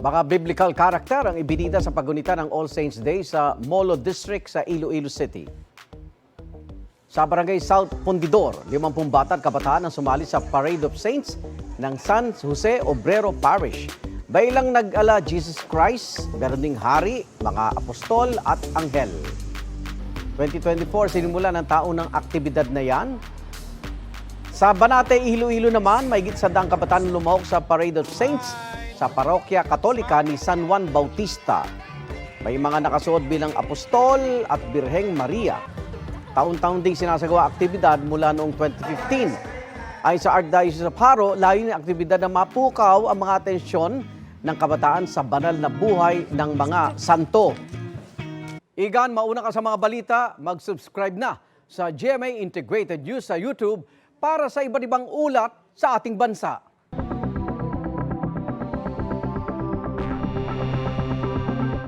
Mga biblical character ang ibinida sa pagunita ng All Saints Day sa Molo District sa Iloilo City. Sa Barangay South Pundidor, 50 bata at kabataan ang sumali sa Parade of Saints ng San Jose Obrero Parish. Bailang nag-ala Jesus Christ, meron ding hari, mga apostol at anghel. 2024, sinimula ng taon ng aktibidad na yan. Sa Banate, Iloilo naman, mahigit 100 kabataan lumahok sa Parade of Saints sa Parokya Katolika ni San Juan Bautista. May mga nakasuot bilang apostol at Birheng Maria. Taon-taon ding sinasagawa aktibidad mula noong 2015. Ayon sa Archdiocese of Haro, layunin ng aktibidad na mapukaw ang mga atensyon ng kabataan sa banal na buhay ng mga santo. Igan, mauna ka sa mga balita, mag-subscribe na sa GMA Integrated News sa YouTube para sa iba't ibang ulat sa ating bansa.